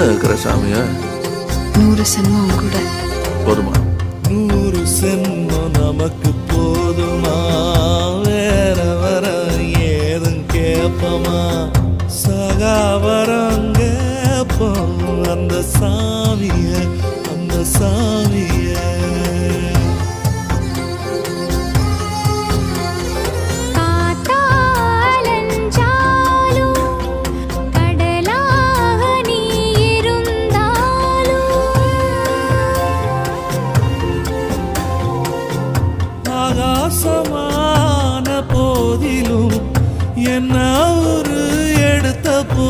இருக்கிற சாமியா? 100 சென்மம் கூட போதுமா? 100 சென்மம் நமக்கு போதுமா? வேற வர ஏதும் கேப்பமா? சகாவரம் கேப்போம் அந்த சாமிய